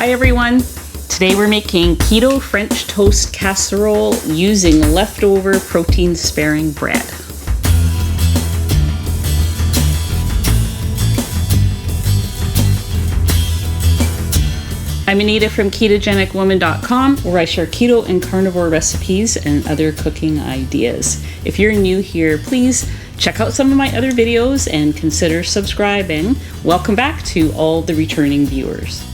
Hi everyone! Today we're making Keto French Toast Casserole using leftover protein-sparing bread. I'm Anita from KetogenicWoman.com, where I share keto and carnivore recipes and other cooking ideas. If you're new here, please check out some of my other videos and consider subscribing. Welcome back to all the returning viewers.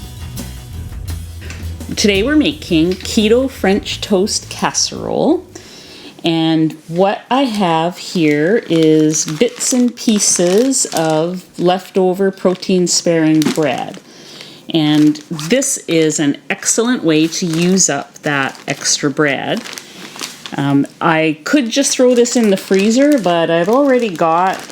Today we're making Keto French Toast Casserole, and what I have here is bits and pieces of leftover protein-sparing bread. And this is an excellent way to use up that extra bread. I could just throw this in the freezer, but I've already got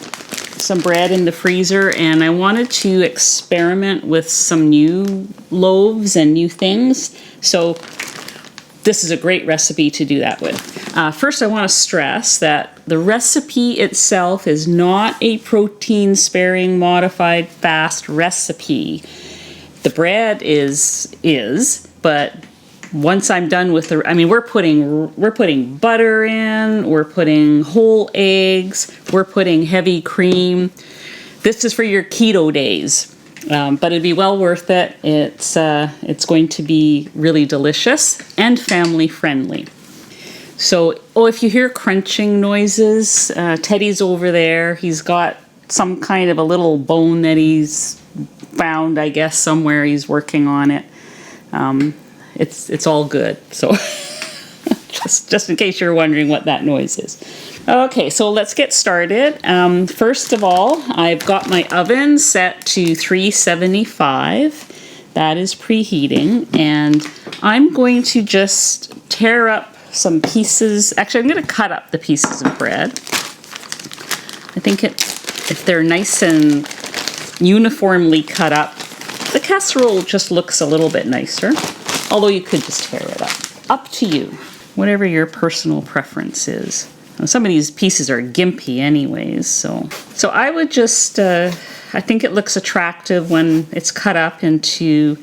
some bread in the freezer and I wanted to experiment with some new loaves and new things. So this is a great recipe to do that with. First, I want to stress that the recipe itself is not a protein-sparing modified fast recipe. The bread is, but once I'm done with the, we're putting butter in, we're putting whole eggs, we're putting heavy cream. This is for your keto days, but it'd be well worth it. It's going to be really delicious and family friendly. So, if you hear crunching noises, Teddy's over there. He's got some kind of a little bone that he's found, I guess, somewhere. He's working on it. It's all good. So just in case you're wondering what that noise is. Okay, so let's get started. First of all, I've got my oven set to 375. That is preheating, and I'm going to just tear up some pieces. Actually, I'm going to cut up the pieces of bread. I think if they're nice and uniformly cut up, the casserole just looks a little bit nicer. Although you could just tear it up. Up to you. Whatever your personal preference is. Now, some of these pieces are gimpy anyways, so I would just, I think it looks attractive when it's cut up into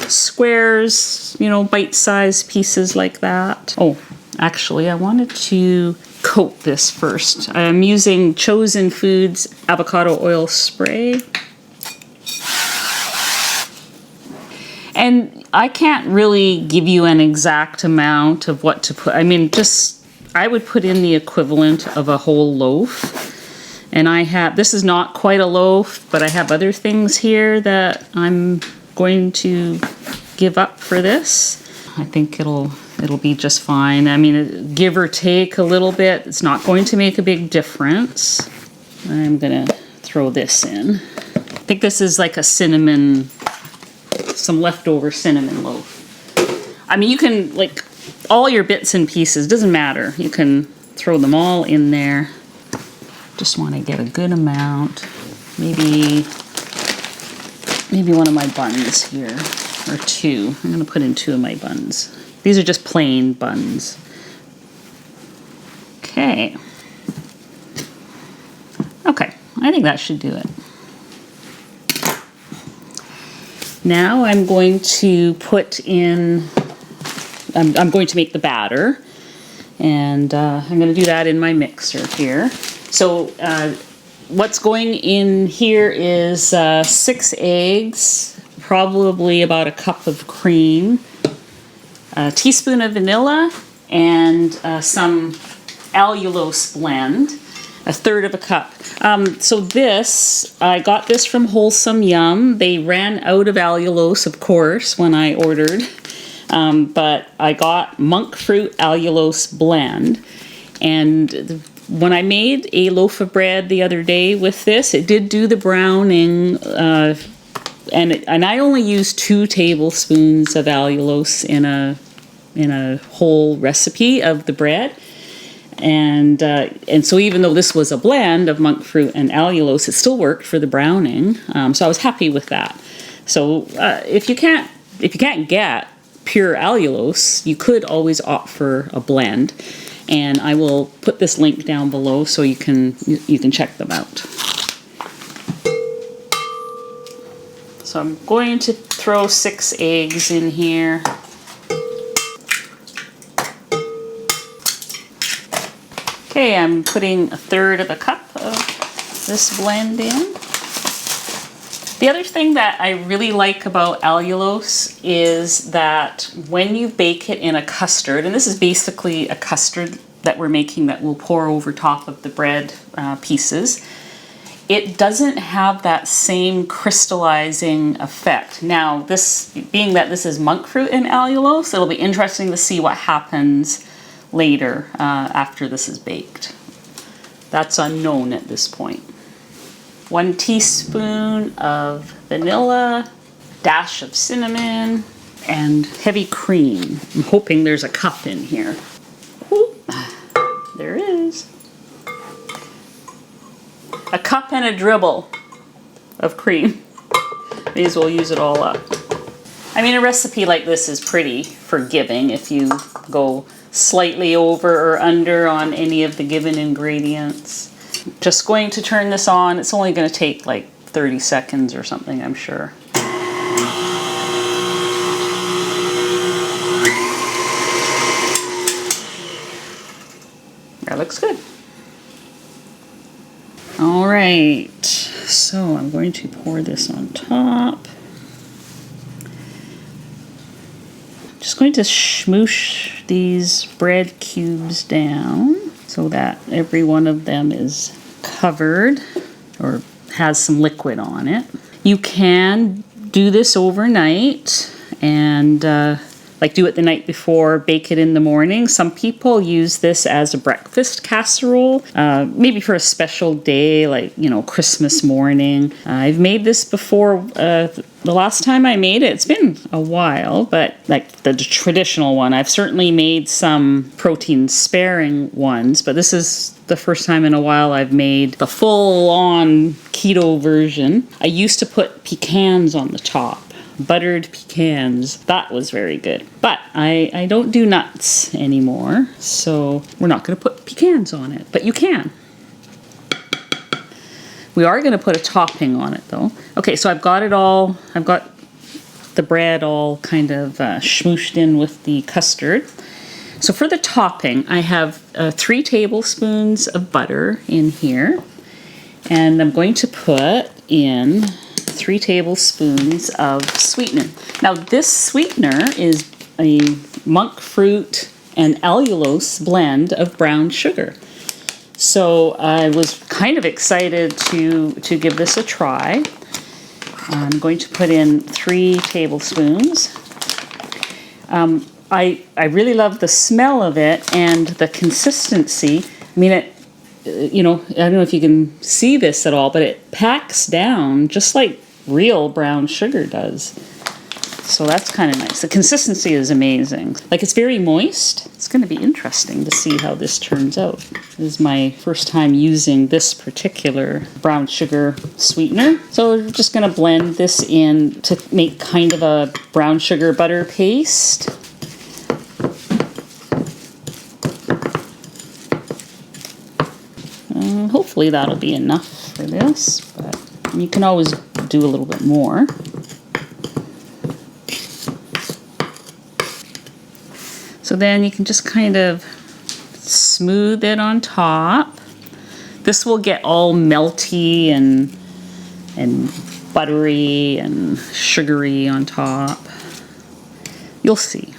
squares, bite-sized pieces like that. Oh, actually, I wanted to coat this first. I'm using Chosen Foods avocado oil spray. And I can't really give you an exact amount of what to put. I would put in the equivalent of a whole loaf. And this is not quite a loaf, but I have other things here that I'm going to give up for this. I think it'll be just fine. Give or take a little bit, it's not going to make a big difference. I'm gonna throw this in. I think this is like a some leftover cinnamon loaf. You can, all your bits and pieces, doesn't matter. You can throw them all in there. Just want to get a good amount. Maybe one of my buns here, or two. I'm going to put in 2 of my buns. These are just plain buns. Okay. Okay, I think that should do it. Now I'm going to put in, I'm going to make the batter, and I'm going to do that in my mixer here. So what's going in here is 6 eggs, probably about a cup of cream, a teaspoon of vanilla, and some allulose blend, 1/3 of a cup. So I got this from Wholesome Yum. They ran out of allulose, of course, when I ordered, but I got monk fruit allulose blend. And when I made a loaf of bread the other day with this, it did do the browning, and I only used 2 tablespoons of allulose in a whole recipe of the bread. And so even though this was a blend of monk fruit and allulose, it still worked for the browning. So I was happy with that. So if you can't get pure allulose, you could always opt for a blend. And I will put this link down below so you can check them out. So I'm going to throw 6 eggs in here. Okay, I'm putting 1/3 of a cup of this blend in. The other thing that I really like about allulose is that when you bake it in a custard, and this is basically a custard that we're making that we'll pour over top of the bread pieces, it doesn't have that same crystallizing effect. Now, this being that this is monk fruit and allulose, it'll be interesting to see what happens later after this is baked. That's unknown at this point. 1 teaspoon of vanilla, dash of cinnamon, and heavy cream. I'm hoping there's a cup in here. Ooh, there is. A cup and a dribble of cream. May as well use it all up. I mean, a recipe like this is pretty forgiving if you go slightly over or under on any of the given ingredients. Just going to turn this on. It's only going to take like 30 seconds or something, I'm sure. That looks good. All right, so I'm going to pour this on top. Just going to smoosh these bread cubes down so that every one of them is covered or has some liquid on it. You can do this overnight and like do it the night before, bake it in the morning. Some people use this as a breakfast casserole, maybe for a special day like, you know, Christmas morning. I've made this before. The last time I made it, it's been a while, but like the traditional one, I've certainly made some protein sparing ones, but this is the first time in a while I've made the full-on keto version. I used to put pecans on the top. Buttered pecans. That was very good. But I don't do nuts anymore, so we're not going to put pecans on it, but you can. We are going to put a topping on it though. Okay, so I've got it all, I've got the bread all kind of smooshed in with the custard. So for the topping, I have 3 tablespoons of butter in here, and I'm going to put in 3 tablespoons of sweetener. Now this sweetener is a monk fruit and allulose blend of brown sugar. So I was kind of excited to give this a try. I'm going to put in 3 tablespoons. I really love the smell of it and the consistency. I mean, it, you know, I don't know if you can see this at all, but it packs down just like real brown sugar does. So that's kind of nice. The consistency is amazing. Like, it's very moist. It's going to be interesting to see how this turns out. This is my first time using this particular brown sugar sweetener. So we're just going to blend this in to make kind of a brown sugar butter paste. Hopefully that'll be enough for this, but you can always do a little bit more. So then you can just kind of smooth it on top. This will get all melty and buttery and sugary on top. You'll see.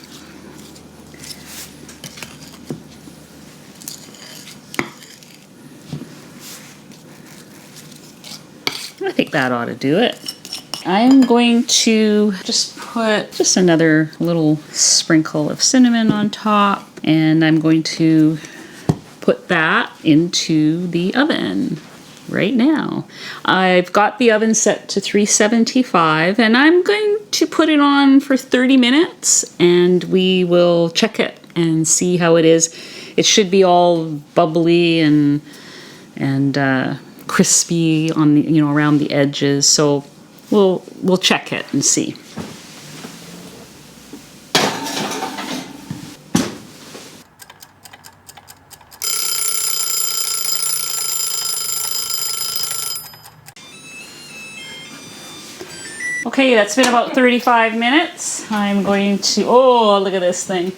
I think that ought to do it. I'm going to just put just another little sprinkle of cinnamon on top, and I'm going to put that into the oven right now. I've got the oven set to 375, and I'm going to put it on for 30 minutes, and we will check it and see how it is. It should be all bubbly and crispy on the, you know, around the edges. So we'll check it and see. Okay, Okay, that's been about 35 minutes. I'm going to, oh, look at this thing.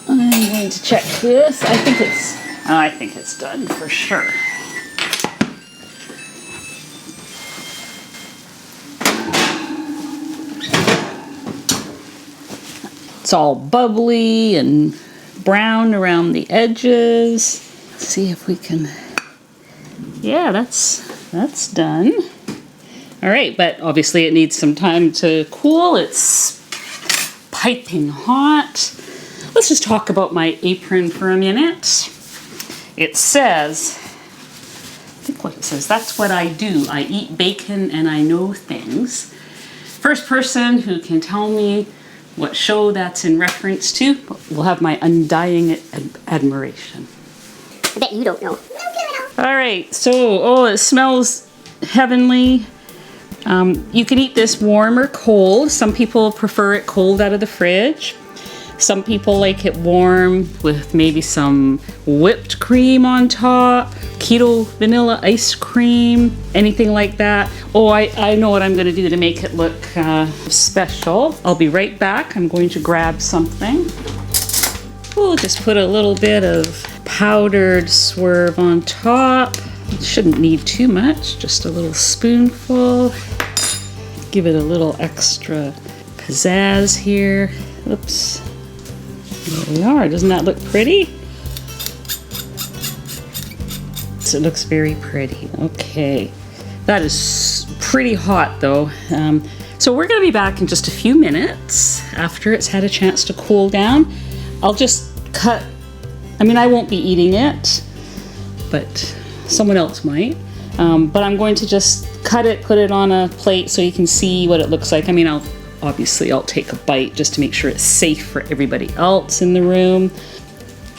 I'm going to check this. I think it's done for sure. It's all bubbly and brown around the edges. Let's see if we can, yeah, that's done. All right, but obviously it needs some time to cool. It's piping hot. Let's just talk about my apron for a minute. It says, I think what it says, that's what I do. I eat bacon and I know things. First person who can tell me what show that's in reference to will have my undying admiration. I bet you don't know. All right, so, oh, it smells heavenly. You can eat this warm or cold. Some people prefer it cold out of the fridge. Some people like it warm with maybe some whipped cream on top, keto vanilla ice cream, anything like that. Oh, I know what I'm going to do to make it look special. I'll be right back. I'm going to grab something. We'll just put a little bit of powdered Swerve on top. It shouldn't need too much, just a little spoonful. Give it a little extra pizzazz here. Oops. There we are. Doesn't that look pretty? So it looks very pretty. Okay. That is pretty hot though. So we're going to be back in just a few minutes after it's had a chance to cool down. I'll just cut. I mean, I won't be eating it, but someone else might. But I'm going to just cut it, put it on a plate so you can see what it looks like. I mean, I'll take a bite just to make sure it's safe for everybody else in the room.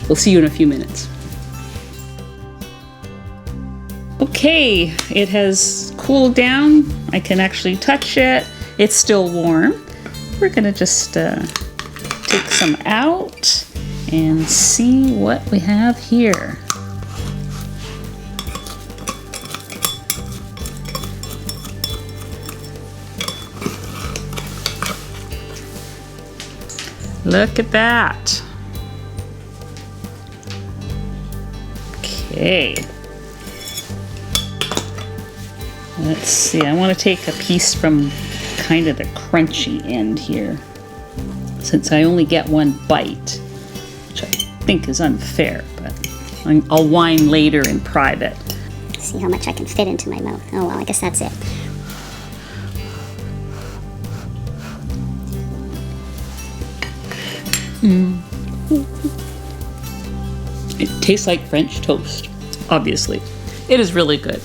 We'll see you in a few minutes. Okay, it has cooled down. I can actually touch it. It's still warm. We're gonna just take some out and see what we have here. Look at that. Okay. Let's see, I want to take a piece from kind of the crunchy end here, since I only get one bite, which I think is unfair, but I'll whine later in private. See how much I can fit into my mouth. Oh well, I guess that's it. It tastes like French toast, obviously. It is really good.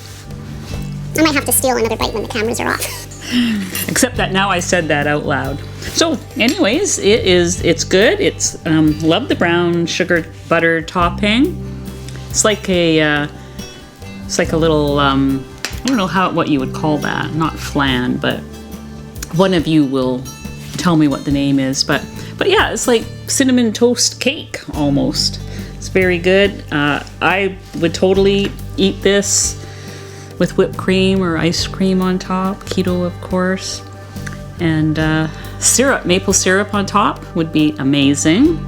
I might have to steal another bite when the cameras are off. Except that now I said that out loud. So anyways, it's good. It's love the brown sugar butter topping. It's like a little I don't know what you would call that. Not flan, but one of you will tell me what the name is. But yeah, it's like cinnamon toast cake almost. It's very good. I would totally eat this with whipped cream or ice cream on top, keto of course, and syrup, maple syrup on top would be amazing.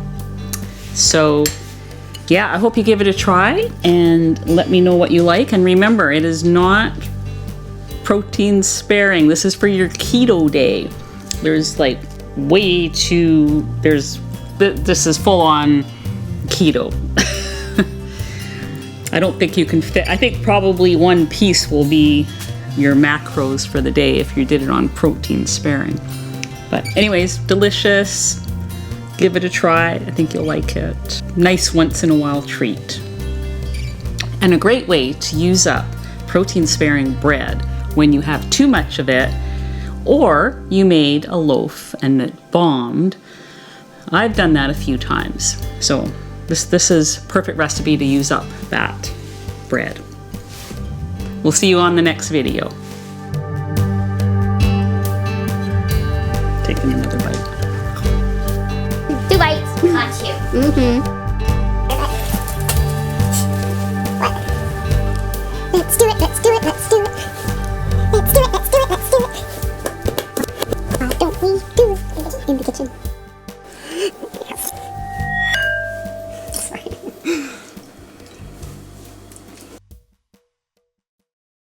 So yeah, I hope you give it a try and let me know what you like. And remember, it is not protein sparing. This is for your keto day. There's like this is full on keto. I don't think you can fit. I think probably one piece will be your macros for the day if you did it on protein sparing. But anyways, delicious. Give it a try. I think you'll like it. Nice once in a while treat. And a great way to use up protein sparing bread when you have too much of it, or you made a loaf and it bombed. I've done that a few times. So this is a perfect recipe to use up that bread. We'll see you on the next video. Taking another bite. 2 bites. Not 2.